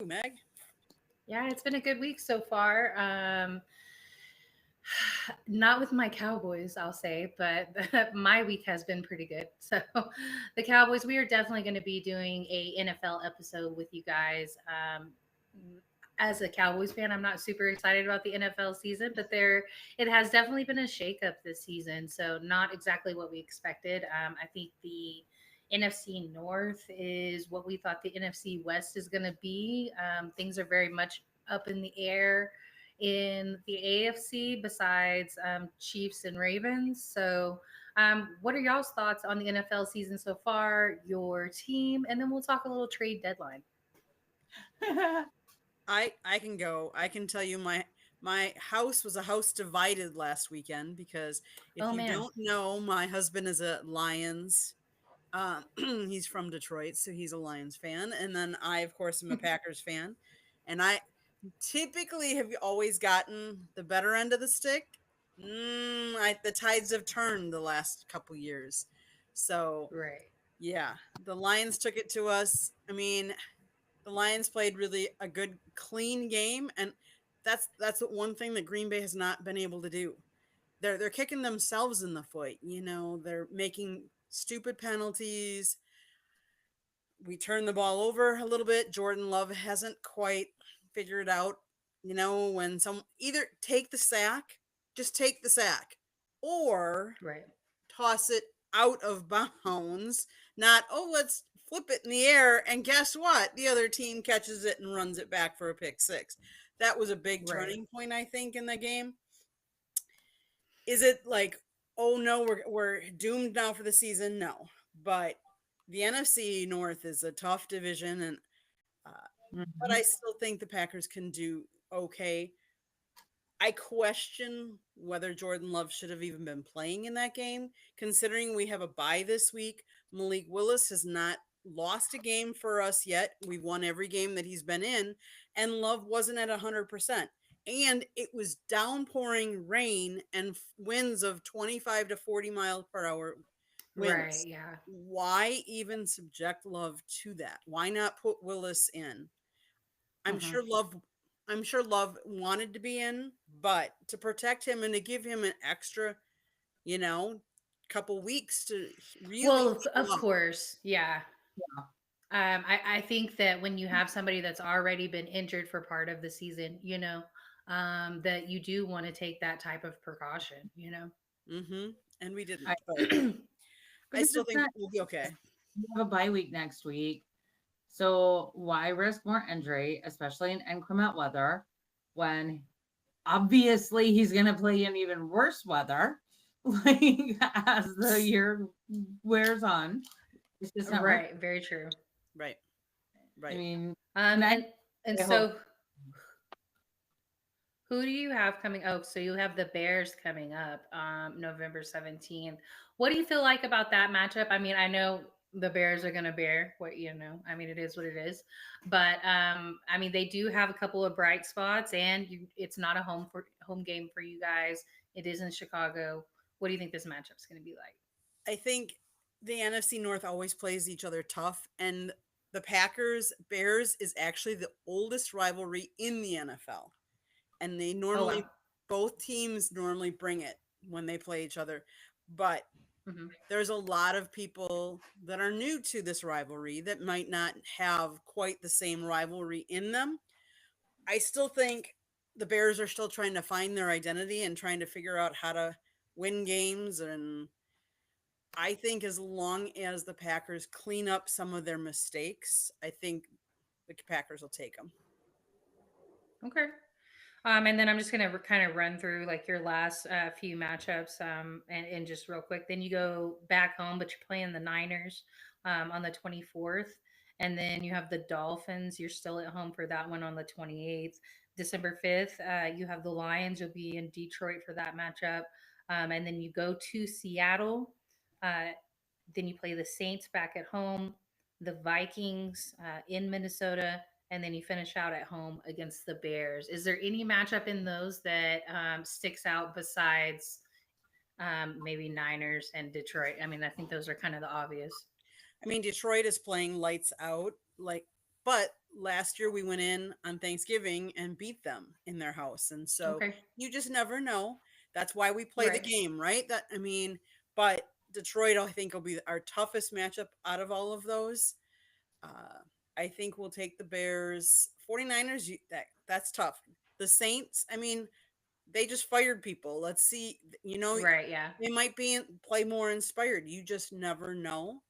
Meg? Yeah, it's been a good week so far. Not with my Cowboys, I'll say, but my week has been pretty good. So, the Cowboys, we are definitely going to be doing a NFL episode with you guys. As a Cowboys fan, I'm not super excited about the NFL season, but it has definitely been a shakeup this season. So, not exactly what we expected. I think the NFC North is what we thought the NFC West is going to be. Things are very much up in the air in the AFC besides Chiefs and Ravens. So, what are y'all's thoughts on the NFL season so far, your team, and then we'll talk a little trade deadline. I can go. I can tell you my house was a house divided last weekend because if Oh you man. don't know, my husband is a Lions. He's from Detroit, so he's a Lions fan, and then I, of course, am a Packers fan, and I typically have always gotten the better end of the stick. The tides have turned the last couple years, so Right. yeah, the Lions took it to us. I mean, the Lions played really a good, clean game, and that's one thing that Green Bay has not been able to do. They're kicking themselves in the foot. They're making stupid penalties. We turn the ball over a little bit. Jordan Love hasn't quite figured out. When some either take the sack, just take the sack, or Right. toss it out of bounds. Not, let's flip it in the air. And guess what? The other team catches it and runs it back for a pick six. That was a big Right. turning point, I think, in the game. Is it like, oh no, we're doomed now for the season? No. But the NFC North is a tough division, and uh, but Mhm. I still think the Packers can do okay. I question whether Jordan Love should have even been playing in that game, considering we have a bye this week. Malik Willis has not lost a game for us yet. We've won every game that he's been in, and Love wasn't at 100%. And it was downpouring rain and winds of 25 to 40 miles per hour Right. winds. Yeah. Why even subject Love to that? Why not put Willis in? I'm Hmm. sure Love I'm sure Love wanted to be in, but to protect him and to give him an extra, you know, couple weeks to really Well, heal of up. course. Yeah. Yeah. I think that when you have somebody that's already been injured for part of the season, that you do want to take that type of precaution. And we didn't, I but I because still it's think not we'll be okay. you have a bye week next week. So why risk more injury, especially in inclement weather, when obviously he's gonna play in even worse weather, like as the year wears on. It's just not worth Right. Very true. Right. it. I Right. mean, Um, and and and I hope so who do you have coming? Oh, so you have the Bears coming up, November 17th. What do you feel like about that matchup? I mean, I know the Bears are going to bear what. I mean, it is what it is. But I mean, they do have a couple of bright spots, and it's not a home game for you guys. It is in Chicago. What do you think this matchup's going to be like? I think the NFC North always plays each other tough, and the Packers Bears is actually the oldest rivalry in the NFL. And they Oh wow. normally both teams normally bring it when they play each other. But Hmm. there's a lot of people that are new to this rivalry that might not have quite the same rivalry in them. I still think the Bears are still trying to find their identity and trying to figure out how to win games. And I think as long as the Packers clean up some of their mistakes, I think the Packers will take them. Okay. And then I'm just gonna kind of run through like your last few matchups, and just real quick. Then you go back home, but you're playing the Niners on the 24th, and then you have the Dolphins. You're still at home for that one on the 28th. December 5th, you have the Lions. You'll be in Detroit for that matchup, and then you go to Seattle. Uh, then you play the Saints back at home, the Vikings in Minnesota, and then you finish out at home against the Bears. Is there any matchup in those that sticks out besides maybe Niners and Detroit? I mean, I think those are kind of the obvious. I mean, Detroit is playing lights out. Like But last year we went in on Thanksgiving and beat them in their house. And so Okay. you just never know. That's why we play the Right. game, right? But Detroit, I think, will be our toughest matchup out of all of those. Uh, I think we'll take the Bears. 49ers, that's tough. The Saints, I mean, they just fired people. Let's see, Right. Yeah. they might play more inspired. You just never know.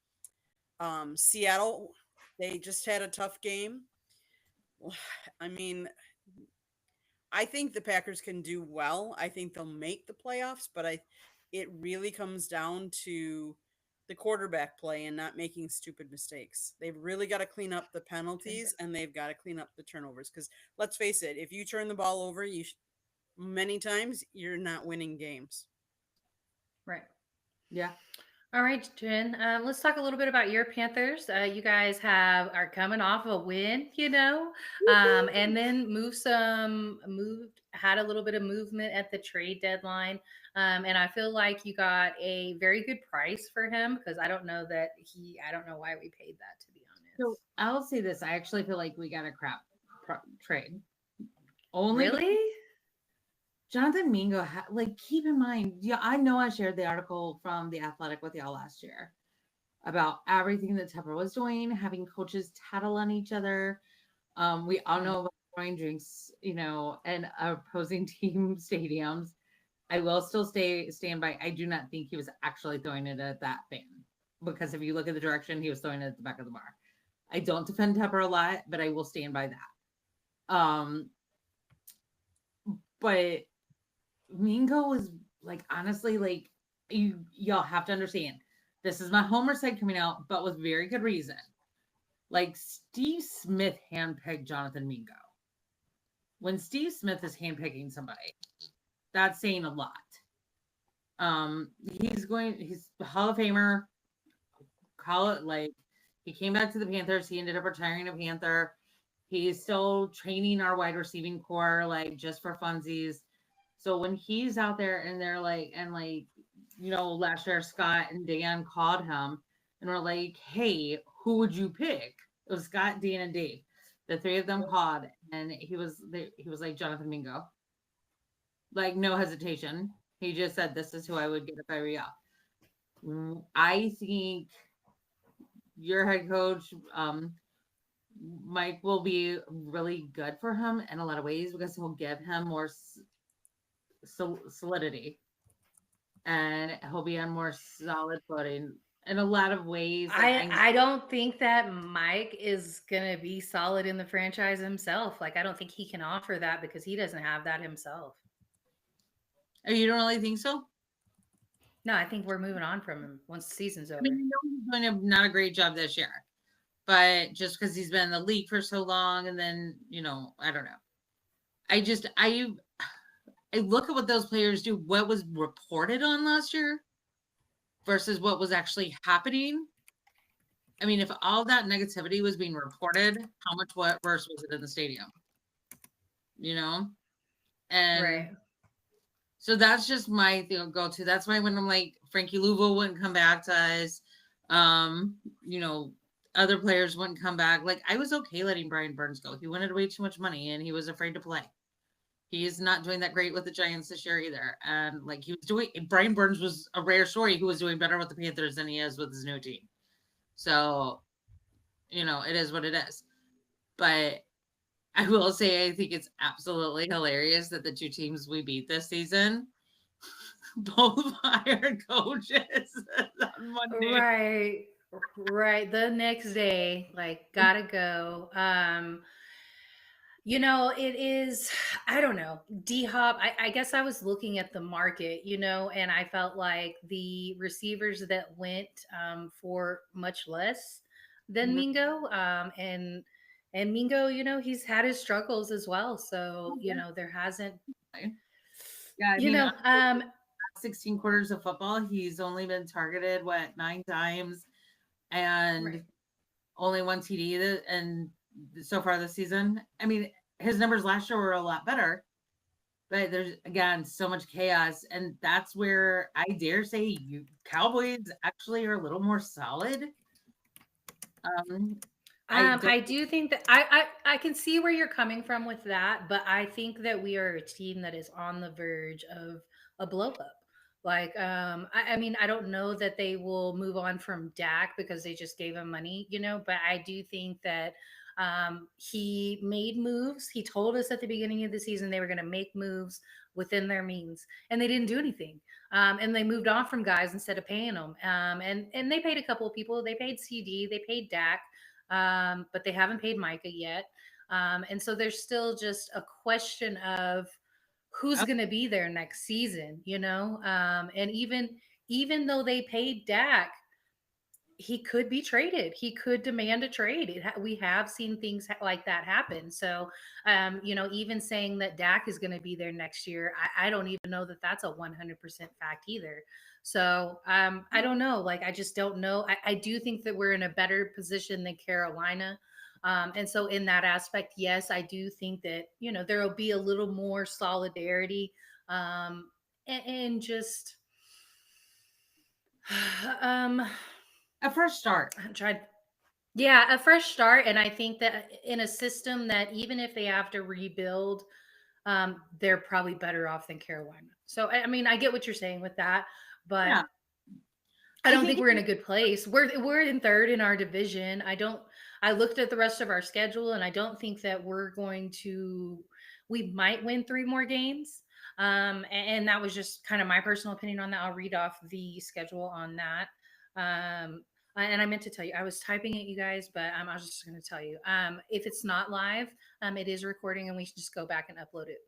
Seattle, they just had a tough game. I mean, I think the Packers can do well. I think they'll make the playoffs, but it really comes down to the quarterback play and not making stupid mistakes. They've really got to clean up the Okay. penalties and they've got to clean up the turnovers because let's face it, if you turn the ball over, many times you're not winning games. Right. Yeah. All right, Jen. Let's talk a little bit about your Panthers. You guys are coming off a win, and then had a little bit of movement at the trade deadline. And I feel like you got a very good price for him because I don't know why we paid that, to be So honest. I'll say this. I actually feel like we got a crap trade. Only Really? Jonathan Mingo, keep in mind, yeah, I know I shared the article from The Athletic with y'all last year about everything that Tepper was doing, having coaches tattle on each other. We all know about throwing drinks, in opposing team stadiums. I will still stand by. I do not think he was actually throwing it at that fan because if you look at the direction, he was throwing it at the back of the bar. I don't defend Tepper a lot, but I will stand by that. But Mingo was honestly, y'all have to understand. This is my homer side coming out, but with very good reason. Steve Smith handpicked Jonathan Mingo. When Steve Smith is handpicking somebody, that's saying a lot. He's a Hall of Famer. Call it he came back to the Panthers. He ended up retiring a Panther. He's still training our wide receiving core, just for funsies. So when he's out there and they're last year Scott and Dan called him and were like, hey, who would you pick? It was Scott, Dan, and Dave. The three of them called and he was like Jonathan Mingo. No hesitation. He just said, this is who I would get if I were you. I think your head coach, Mike, will be really good for him in a lot of ways because he'll give him more solidity and he'll be on more solid footing in a lot of ways. I don't think that Mike is going to be solid in the franchise himself. I don't think he can offer that because he doesn't have that himself. Oh, you don't really think so? No, I think we're moving on from him once the season's over. I mean, he's doing not a great job this year, but just because he's been in the league for so long, and then I don't know. I look at what those players do, what was reported on last year versus what was actually happening. I mean, if all that negativity was being reported, how much worse was it in the stadium? And right. So that's just my go-to. That's why when I'm like, Frankie Louisville wouldn't come back to us, other players wouldn't come back. I was okay letting Brian Burns go. He wanted way too much money and he was afraid to play. He is not doing that great with the Giants this year either. And Brian Burns was a rare story who was doing better with the Panthers than he is with his new team. So, it is what it is. But I will say, I think it's absolutely hilarious that the two teams we beat this season both fired coaches on Monday. Right. The next day, gotta go. It is, I don't know, D-Hop. I guess I was looking at the market, and I felt like the receivers that went for much less than Mingo, and Mingo, he's had his struggles as well. So, there hasn't, yeah, 16 quarters of football, he's only been targeted 9 times and only 1 TD and so far this season. I mean, his numbers last year were a lot better, but there's again so much chaos, and that's where I dare say you Cowboys actually are a little more solid. don't. I do think that I can see where you're coming from with that, but I think that we are a team that is on the verge of a blow up. Like, I mean, I don't know that they will move on from Dak because they just gave him money, but I do think that he made moves. He told us at the beginning of the season they were going to make moves within their means, and they didn't do anything. And they moved on from guys instead of paying them. And they paid a couple of people. They paid CD, they paid Dak, but they haven't paid Micah yet. And so there's still just a question of who's going to be there next season. And even though they paid Dak, he could be traded. He could demand a trade. We have seen things like that happen. So, even saying that Dak is going to be there next year, I don't even know that that's a 100% fact either. So, I don't know. Like, I just don't know. I do think that we're in a better position than Carolina. And so, in that aspect, yes, I do think that, there will be a little more solidarity, and just, um, A fresh start. I'm trying. Yeah, a fresh start. And I think that in a system that even if they have to rebuild, they're probably better off than Carolina. So, I mean, I get what you're saying with that, but Yeah, I I don't think think we're in a good place. We're in third in our division. I looked at the rest of our schedule and I don't think that we're going to we might win 3 more games. And that was just kind of my personal opinion on that. I'll read off the schedule on that. And I meant to tell you, I was typing it, you guys, but I was just going to tell you. If it's not live, it is recording and we should just go back and upload it.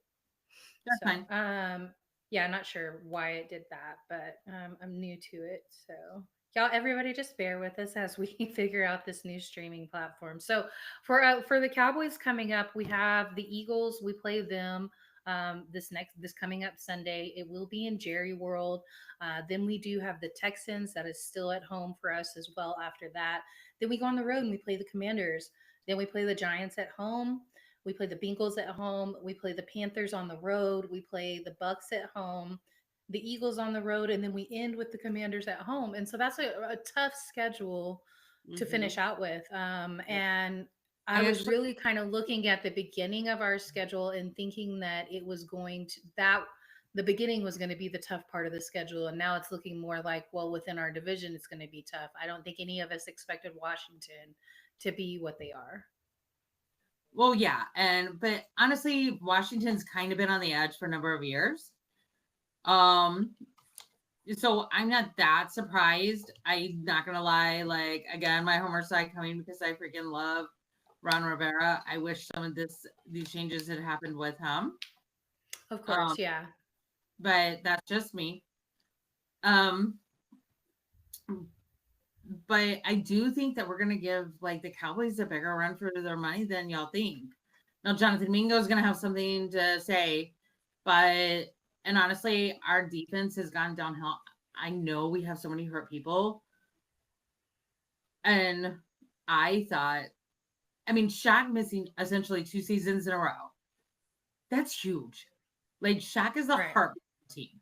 that's So, fine. yeah, I'm not sure why it did that, but I'm new to it. So, y'all, everybody, just bear with us as we figure out this new streaming platform. So, for the Cowboys coming up, we have the Eagles. We play them this coming up Sunday. It will be in Jerry World. Then we do have the Texans that is still at home for us as well. After that, then we go on the road and we play the Commanders. Then we play the Giants at home. We play the Bengals at home. We play the Panthers on the road. We play the Bucks at home, the Eagles on the road, and then we end with the Commanders at home. And so that's a tough schedule to Mhm. finish out with. Yep. And I I was actually, really kind of looking at the beginning of our schedule and thinking that it was going to that the beginning was going to be the tough part of the schedule, and now it's looking more like, well, within our division it's going to be tough. I don't think any of us expected Washington to be what they are. well, yeah, but honestly, Washington's kind of been on the edge for a number of years. Um, so I'm not that surprised. I'm not gonna lie. Like again, my homer side coming because I freaking love Ron Rivera. I wish some of these changes had happened with him. Of Um, course, yeah. but that's just me. Um, but I do think that we're gonna give like the Cowboys a bigger run for their money than y'all think. Now, Jonathan Mingo is gonna have something to say, but and honestly, our defense has gone downhill. I know we have so many hurt people, and I thought, I mean, Shaq missing essentially 2 seasons in a row. That's huge. Like Shaq is the Right. heart of the team.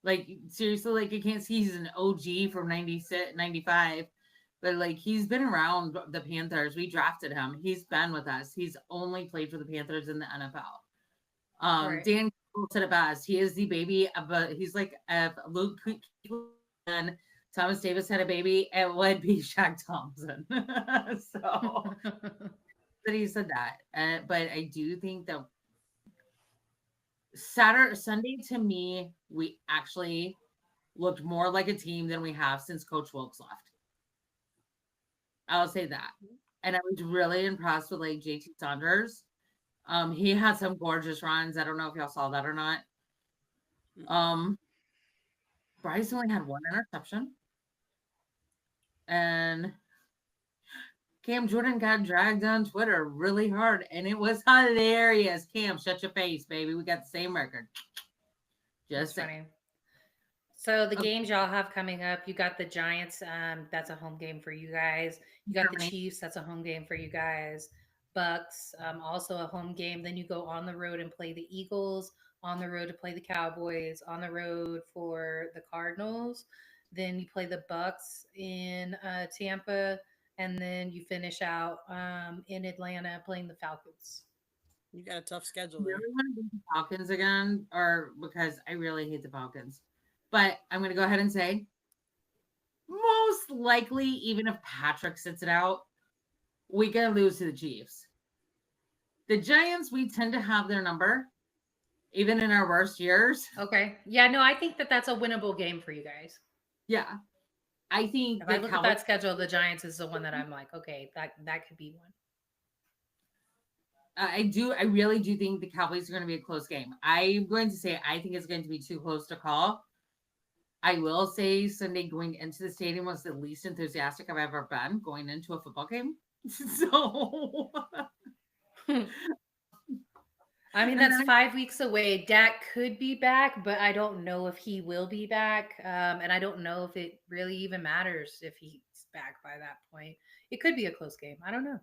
Like seriously, like you can't see he's an OG from 96, 95, but like he's been around the Panthers. We drafted him. He's been with us. He's only played for the Panthers in the NFL. Right. Dan Campbell said it best. He is the baby of he's like Luke and Thomas Davis had a baby, it would be Shaq Thompson. So that he said that. But I do think that Sunday to me, we actually looked more like a team than we have since Coach Wilkes left. I'll say that. And I was really impressed with like JT Saunders. He had some gorgeous runs. I don't know if y'all saw that or not. Um, Bryce only had one interception. And Cam Jordan got dragged on Twitter really hard, and it was hilarious. Cam, shut your face, baby. We got the same record. That's Just saying. funny. So the Okay, games y'all have coming up, you got the Giants, that's a home game for you guys. You got the Germany. Chiefs, that's a home game for you guys. Bucks, also a home game. Then you go on the road and play the Eagles, on the road to play the Cowboys, on the road for the Cardinals. Then you play the Bucks in Tampa. and then you finish out in Atlanta playing the Falcons. You got a tough schedule I there. really want to beat the Falcons again, or because I really hate the Falcons. But I'm going to go ahead and say, most likely, even if Patrick sits it out, we can lose to the Chiefs. The Giants, we tend to have their number, even in our worst years. Okay. Yeah, no, I think that that's a winnable game for you guys. Yeah. I think If I the look at Cowboys, that schedule, the Giants is the one that I'm like, okay, that could be one. I really do think the Cowboys are going to be a close game. I'm going to say I think it's going to be too close to call. I will say Sunday going into the stadium was the least enthusiastic I've ever been going into a football game. So I mean, And that's then- 5 weeks away. Dak could be back, but I don't know if he will be back. And I don't know if it really even matters if he's back by that point. It could be a close game. I don't know.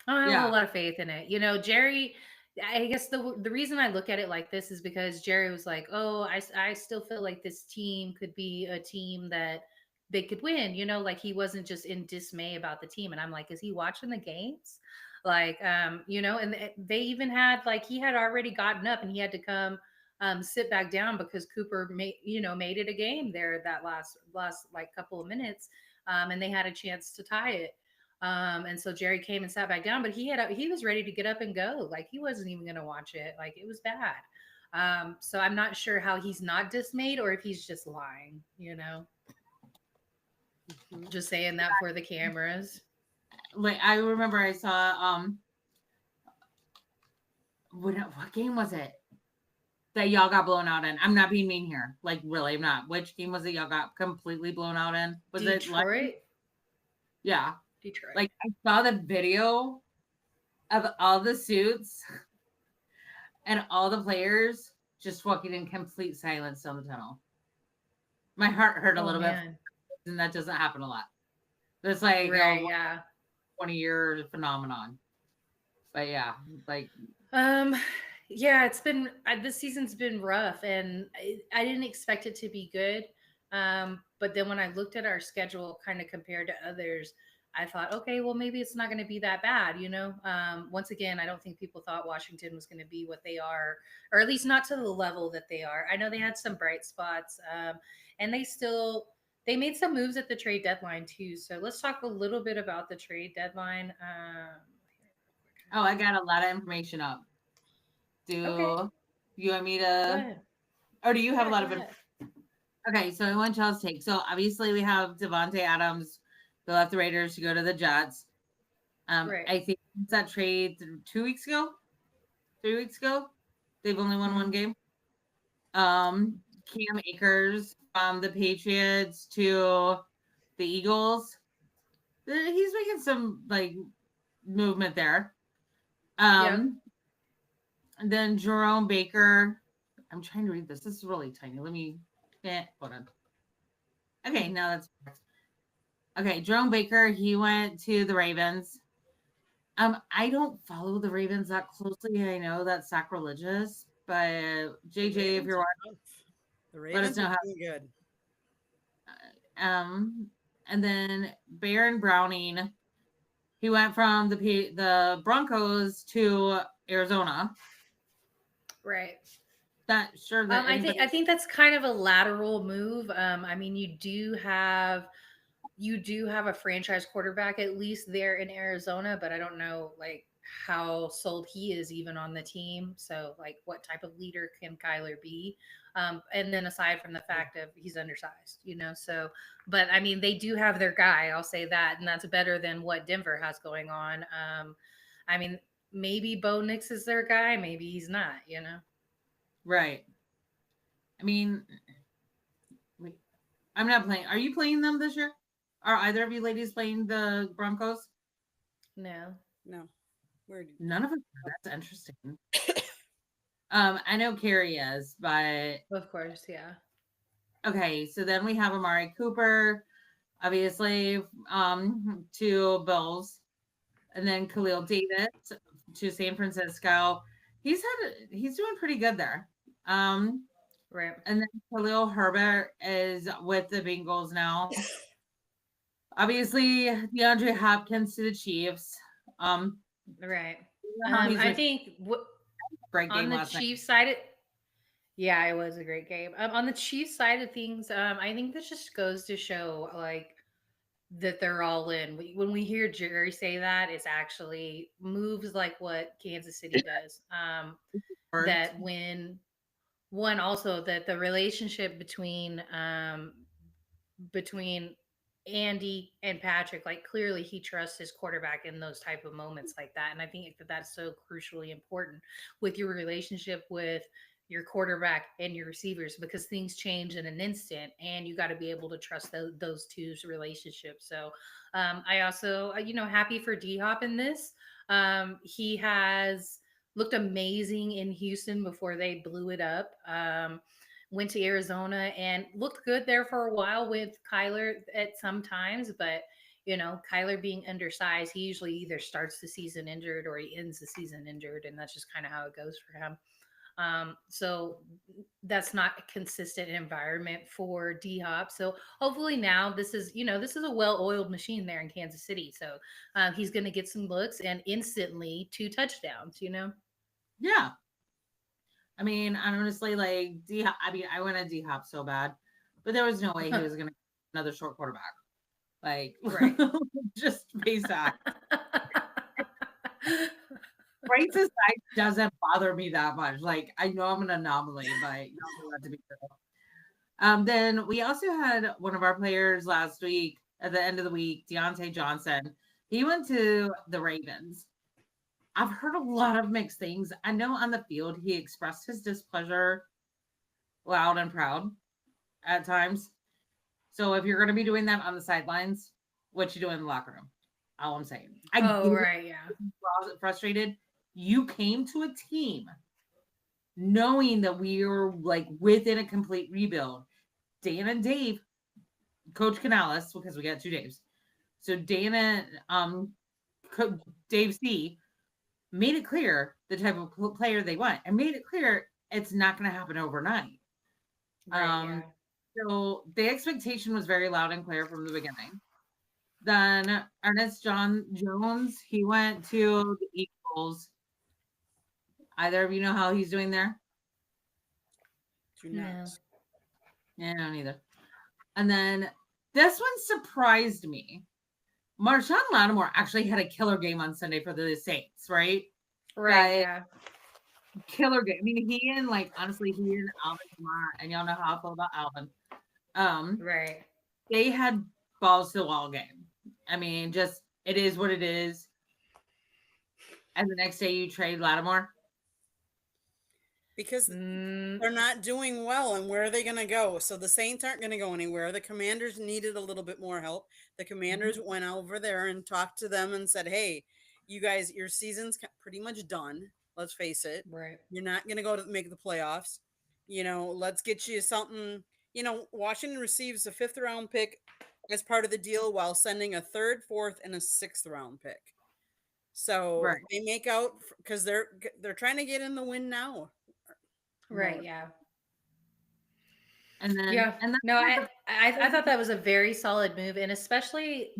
I don't have a Yeah. whole lot of faith in it. You know, Jerry, I guess the reason I look at it like this is because Jerry was like, oh, I still feel like this team could be a team that they could win. You know, like he wasn't just in dismay about the team. And I'm like, is he watching the games? Like, you know, and they even had like he had already gotten up and he had to come sit back down because Cooper made it a game there that last like couple of minutes, and they had a chance to tie it. And so Jerry came and sat back down, but he was ready to get up and go. Like he wasn't even going to watch it. Like it was bad. So I'm not sure how he's not dismayed or if he's just lying. You know, Mhm. just saying that for the cameras. like I remember I saw what game was it that y'all got blown out in? I'm not being mean here. Like really, I'm not. Which game was it y'all got completely blown out in? Was it like Detroit? yeah. Detroit. Like I saw the video of all the suits and all the players just walking in complete silence down the tunnel. My heart hurt a little bit, man. and that doesn't happen a lot. It's like Right, a yeah. 20-year phenomenon. But yeah, like Yeah, it's been this season's been rough, and I didn't expect it to be good. But then when I looked at our schedule, kind of compared to others, I thought, okay, well maybe it's not going to be that bad, you know. Once again, I don't think people thought Washington was going to be what they are, or at least not to the level that they are. I know they had some bright spots, and they made some moves at the trade deadline too. So let's talk a little bit about the trade deadline. oh, I got a lot of information up. Do Okay. you want me Go to, ahead. or do you have a Yeah, lot go of ahead. Okay, so I want y'all's take. So obviously we have Devontae Adams who left the Raiders to go to the Jets. Right. I think that trade 2 weeks ago, 3 weeks ago. They've only won one game. Cam Akers from the Patriots to the Eagles. He's making some like movement there. And then Jerome Baker. I'm trying to read this. This is really tiny. Let me hold on. Okay, now that's okay. Jerome Baker, he went to the Ravens. I don't follow the Ravens that closely. I know that's sacrilegious, but JJ, if you're watching, The let us Ravens know are how. doing good. And then Baron Browning, he went from the Broncos to Arizona. Right. Not sure that I think that's kind of a lateral move. I mean, you do have a franchise quarterback at least there in Arizona, but I don't know like how sold he is even on the team. So like what type of leader can Kyler be? And then aside from the fact of he's undersized, you know, so but I mean they do have their guy, I'll say that, and that's better than what Denver has going on. I mean, maybe Bo Nix is their guy, maybe he's not, you know. right. I mean, I'm not playing. Are you playing them this year? Are either of you ladies playing the Broncos? No. No. Where did None of us. That's interesting. I know Carrie is, but Of course, yeah. okay. So then we have Amari Cooper, obviously, to Bills, and then Khalil Davis to San Francisco. He's doing pretty good there. Right. And then Khalil Herbert is with the Bengals now. Obviously, DeAndre Hopkins to the Chiefs. Right. How he's I like think great on game the last night. Chiefs side, yeah, it was a great game. On the Chiefs side of things, I think this just goes to show like that they're all in. When we hear Jerry say that, it's actually moves like what Kansas City does. Worked. That when one also that the relationship between Andy and Patrick, like clearly he trusts his quarterback in those type of moments like that. And I think that that's so crucially important with your relationship with your quarterback and your receivers because things change in an instant and you got to be able to trust those two's relationship. So I also, happy for D Hop in this. He has looked amazing in Houston before they blew it up. Went to Arizona and looked good there for a while with Kyler at some times, but Kyler being undersized, he usually either starts the season injured or he ends the season injured, and that's just kind of how it goes for him. So that's not a consistent environment for D Hop. So hopefully now this is a well-oiled machine there in Kansas City. So he's going to get some looks and instantly 2 touchdowns. Yeah. I mean, honestly, like D Hop, I mean, I wanted D Hop so bad, but there was no way he was gonna get another short quarterback. Like Right. just face that. Price aside doesn't bother me that much. Like I know I'm an anomaly, but you don't want that to be true. Then we also had one of our players last week at the end of the week, Deontay Johnson. He went to the Ravens. I've heard a lot of mixed things. I know on the field he expressed his displeasure loud and proud at times. So if you're going to be doing that on the sidelines, what you doing in the locker room? All I'm saying. I Oh, get it. right, yeah. Frustrated. You came to a team knowing that we were like within a complete rebuild. Dan and Dave, Coach Canales, because we got 2 Daves. So Dan and Dave C made it clear the type of player they want and made it clear it's not going to happen overnight. Right, yeah. So the expectation was very loud and clear from the beginning. Then Ernest John Jones, he went to the Eagles. Either of you know how he's doing there? Do not. No. Yeah, no, neither. And then this one surprised me. Marshawn Lattimore actually had a killer game on Sunday for the Saints, right? Right, yeah. Killer game. I mean, he and honestly, he and Alvin Kamara, and y'all know how I feel about Alvin. Right. They had balls to the wall game. I mean, just it is what it is. And the next day you trade Lattimore. Because they're not doing well, and where are they going to go? So the Saints aren't going to go anywhere. The Commanders needed a little bit more help. The Commanders went over there and talked to them and said, hey, you guys, your season's pretty much done. Let's face it. Right. You're not going to go to make the playoffs. Let's get you something. Washington receives a 5th round pick as part of the deal while sending a 3rd, 4th, and a 6th round pick. So Right. they make out because they're trying to get in the win now. Right, yeah. And then no, I thought that was a very solid move, and especially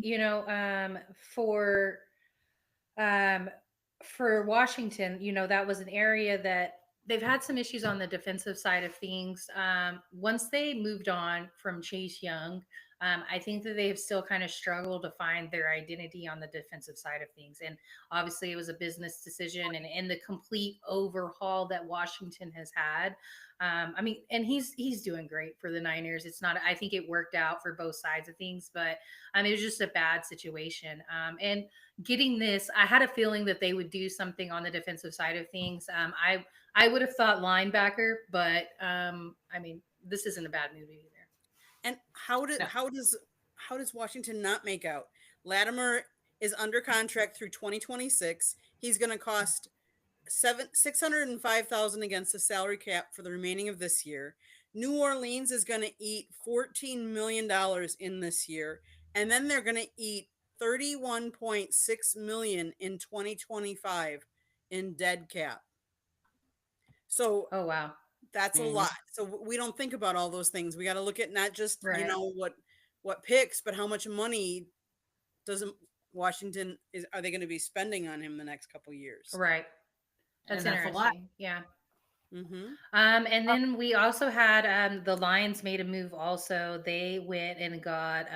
for Washington, that was an area that they've had some issues on the defensive side of things. Once they moved on from Chase Young, I think that they've still kind of struggled to find their identity on the defensive side of things. And obviously, it was a business decision and the complete overhaul that Washington has had. I mean, and he's doing great for the Niners. It's not. I think it worked out for both sides of things, but it was just a bad situation. And getting this, I had a feeling that they would do something on the defensive side of things. I would have thought linebacker, but this isn't a bad move either. And how does Washington not make out? Lattimore is under contract through 2026. He's going to cost $605,000 against the salary cap for the remaining of this year. New Orleans is going to eat $14 million in this year, and then they're going to eat $31.6 million in 2025 in dead cap. So, oh wow, that's a lot. So we don't think about all those things. We got to look at not just right. what picks, but how much money doesn't Washington are they going to be spending on him the next couple years? Right. That's And that's a lot. interesting. Yeah. Mm-hmm. And then we also had the Lions made a move also. They went and got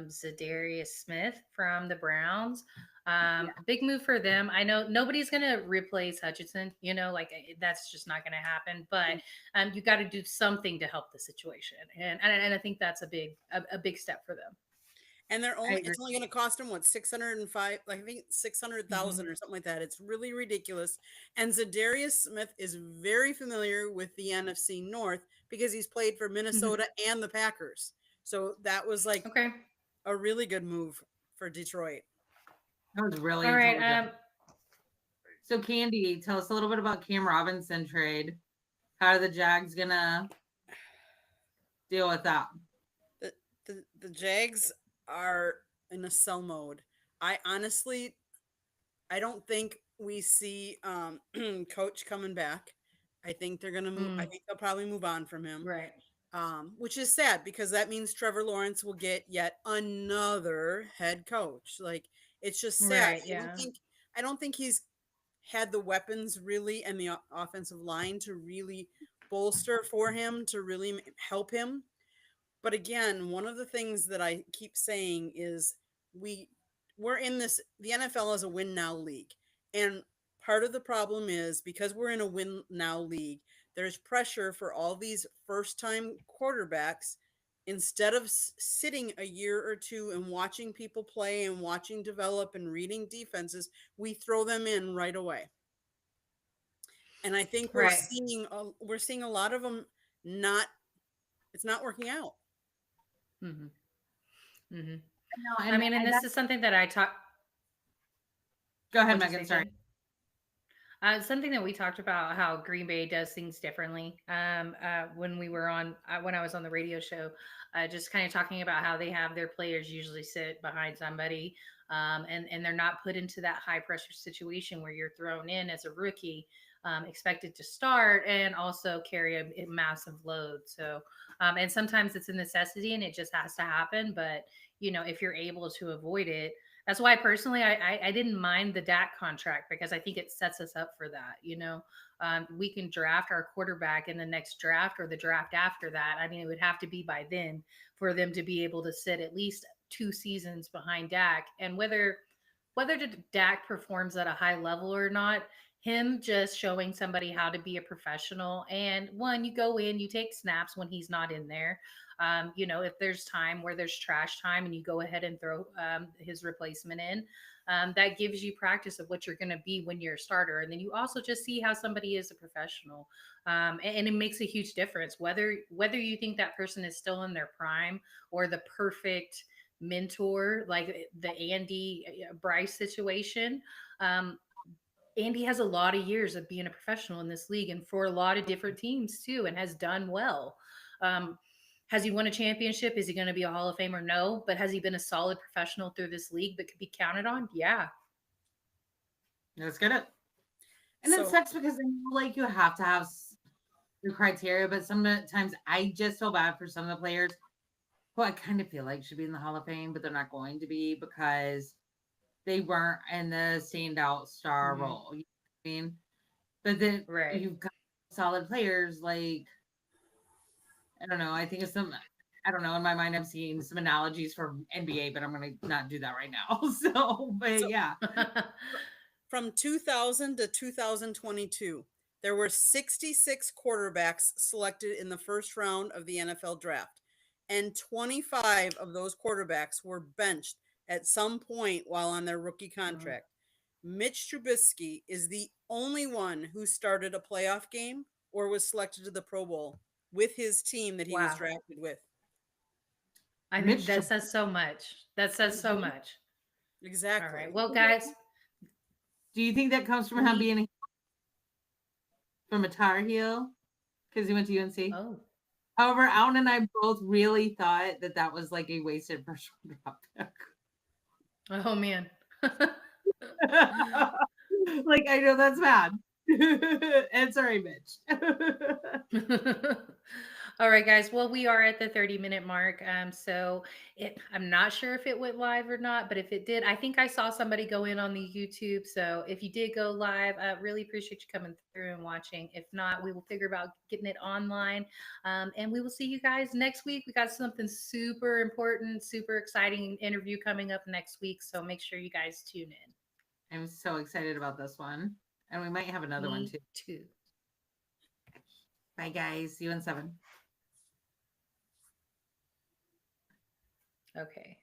Zadarius Smith from the Browns. Big move for them. I know nobody's gonna replace Hutchinson, like that's just not gonna happen. But you got to do something to help the situation, and I think that's a big step for them. And I agree. it's only going to cost them what 605, like I think 600,000 or something like that. It's really ridiculous. And Zadarius Smith is very familiar with the NFC North because he's played for Minnesota and the Packers. So that was like Okay. a really good move for Detroit. That was really All right. intelligent. So Candy, tell us a little bit about Cam Robinson trade. How are the Jags gonna deal with that? The Jags are in a sell mode. I don't think we see Coach coming back. I think they're gonna move. I think they'll probably move on from him. Right. Which is sad because that means Trevor Lawrence will get yet another head coach. Like it's just sad. Right. Yeah. I don't think he's had the weapons really and the offensive line to really bolster for him to really help him. But again, one of the things that I keep saying is we're in this. The NFL is a win now league, and part of the problem is because we're in a win now league. There's pressure for all these first time quarterbacks. Instead of sitting a year or two and watching people play and watching develop and reading defenses, we throw them in right away. And I think we're seeing a lot of them it's not working out. Mm-hmm. Mm-hmm. No, I mean, and this is something that I talk. Go ahead, Megan. Sorry. Something that we talked about how Green Bay does things differently. When I was on the radio show, just kind of talking about how they have their players usually sit behind somebody, and they're not put into that high pressure situation where you're thrown in as a rookie, expected to start and also carry a massive load. So, and sometimes it's a necessity and it just has to happen. But if you're able to avoid it. That's why personally, I didn't mind the Dak contract because I think it sets us up for that. We can draft our quarterback in the next draft or the draft after that. I mean, it would have to be by then for them to be able to sit at least 2 seasons behind Dak. And whether Dak performs at a high level or not, him just showing somebody how to be a professional. And one, you go in, you take snaps when he's not in there. If there's time where there's trash time and you go ahead and throw his replacement in, that gives you practice of what you're going to be when you're a starter. And then you also just see how somebody is a professional. And it makes a huge difference whether you think that person is still in their prime or the perfect mentor, like the Andy Bryce situation. Andy has a lot of years of being a professional in this league and for a lot of different teams too, and has done well. Has he won a championship? Is he going to be a Hall of Famer? No. But has he been a solid professional through this league that could be counted on? Yeah. Let's get it. And it sucks because I know, like, you have to have the criteria, but sometimes I just feel bad for some of the players who I kind of feel like should be in the Hall of Fame, but they're not going to be because they weren't in the standout star role. You know what I mean? But then you've got solid players like, I don't know. I think it's I don't know. In my mind, I'm seeing some analogies for NBA, but I'm going to not do that right now. But yeah. From 2000 to 2022, there were 66 quarterbacks selected in the first round of the NFL draft, and 25 of those quarterbacks were benched at some point while on their rookie contract. Mitch Trubisky is the only one who started a playoff game or was selected to the Pro Bowl with his team that he was drafted with. I think that says so much. That says so much. Exactly. All right. Well, guys, do you think that comes from him being from a Tar Heel? Because he went to UNC? Oh. However, Alan and I both really thought that was like a wasted first round draft pick. Oh, man. Like, I know that's bad. And sorry, Mitch. All right, guys. Well, we are at the 30-minute mark. So I'm not sure if it went live or not, but if it did, I think I saw somebody go in on the YouTube. So if you did go live, I really appreciate you coming through and watching. If not, we will figure about getting it online. And we will see you guys next week. We got something super important, super exciting interview coming up next week. So make sure you guys tune in. I'm so excited about this one. And we might have another one Me too. too. Bye, guys. See you in 7. Okay.